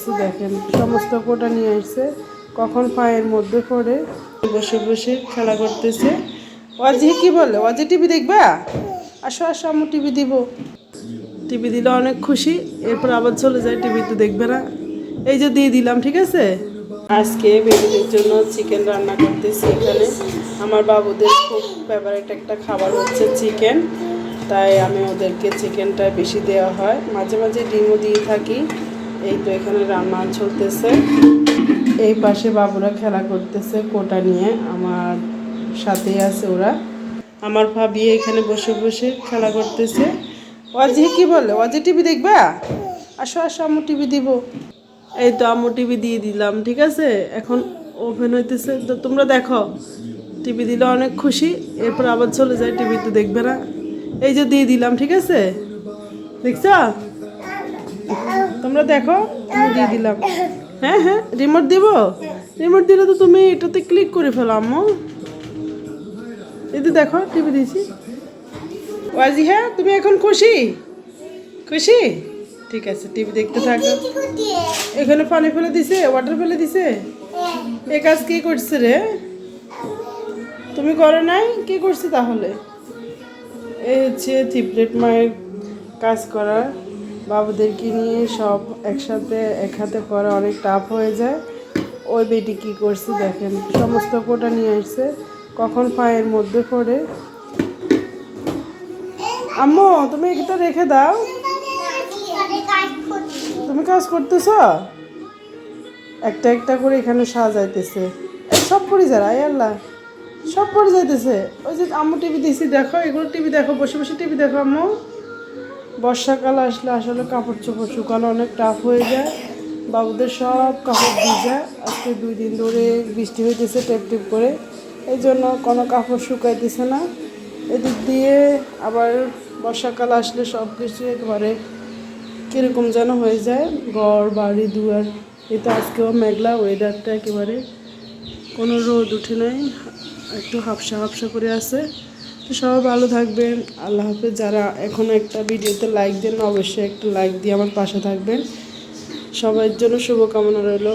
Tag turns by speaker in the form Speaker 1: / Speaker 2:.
Speaker 1: করছে দেখেন, সমস্ত কোটা নিয়ে আসছে, কখন পায়ের মধ্যে পড়ে বসে বসে খেলা করতেছে। অজি কি বলে, অজি টিভি দেখবা? আসো আসো, আমি টিভি দিব। টিভি দিলে অনেক খুশি, এরপর আবার চলে যায়, টিভি তো দেখবে না। এই যে দিয়ে দিলাম, ঠিক আছে। আজকে বেবিদের জন্য চিকেন রান্না করতেছি এখানে। আমার বাবুদের খুব ফেভারিট একটা খাবার হচ্ছে চিকেন, তাই আমি ওদেরকে চিকেনটা বেশি দেওয়া হয়, মাঝে মাঝে ডিমও দিয়ে থাকি। এই তো এখানে রান্না চলতেছে, এই পাশে বাবুরা খেলা করতেছে কোটা নিয়ে, আমার সাথেই আছে ওরা। আমার ভাবি এখানে বসে বসে খেলা করতেছে। অজি কি বলে, অজি টিভি দেখবা? আসো আসো, আম্মু টিভি দিব। এই তো আম্মু টিভি দিয়ে দিলাম, ঠিক আছে। এখন ওপেন হইতেছে, তো তোমরা দেখো। টিভি দিলে অনেক খুশি, এরপর আবার চলে যায়, টিভি তো দেখবে না। এই যে দিয়ে দিলাম, ঠিক আছে। দেখছো, তোমরা দেখো, আমি দিয়ে দিলাম। হ্যাঁ হ্যাঁ, রিমোট দিব। রিমোট দিলে তো তুমি এটাতে ক্লিক করে ফেলো আম্মু। এই তো দেখো, টিভি দিয়েছি। ওয়াজি, হ্যাঁ তুমি এখন খুশি? খুশি, ঠিক আছে, টিভি দেখতে থাকো। এখানে পানি ফেলে দিছে, ওয়াটার ফেলে দিছে। এ কাজ কে করছে রে? তুমি করো নাই? কে করছে তাহলে? এই হচ্ছে থিপলেট মায়ের কাজ করা, বাবুদেরকে নিয়ে সব একসাথে এক হাতে করা অনেক টাফ হয়ে যায়। ওই বেটি কি করছে দেখেন, সমস্ত কোটা নিয়ে আসছে, কখন পায়ের মধ্যে পড়ে। আম্মু তুমি এটা রেখে দাও, তুমি কাজ করতেছ। একটা একটা করে এখানে সাজাইতেছে, সব পড়ে যায়, আয় আল্লাহ, সব পড়ে যাইতেছে। ওই যে আম্মু টিভি দিয়েছি, দেখো এগুলো টিভি দেখো, বসে বসে টিভি দেখো আম্মু। বর্ষাকাল আসলে আসলে কাপড় চোপড় শুকানো অনেক টাফ হয়ে যায়, বাবুদের সব কাপড় ভিজে। আজকে 2 দিন ধরে বৃষ্টি হইতেছে টেপ টেপ করে, এই জন্য কোনো কাপড় শুকাইতেছে না। এদিক দিয়ে আবার বর্ষাকাল আসলে সব কিছু একেবারে কীরকম যেন হয়ে যায়, ঘর বাড়ি দুয়ার। এই তো আজকেও মেঘলা ওয়েদারটা, একেবারে কোনো রোদ উঠে নাই, একটু হাফসা হাফসা করে আছে। তো সবাই ভালো থাকবেন, আল্লাহ হাফেজ। যারা এখনও একটা ভিডিওতে লাইক দেন, অবশ্যই একটা লাইক দিয়ে আমার পাশে থাকবেন। সবার জন্য শুভকামনা রইল।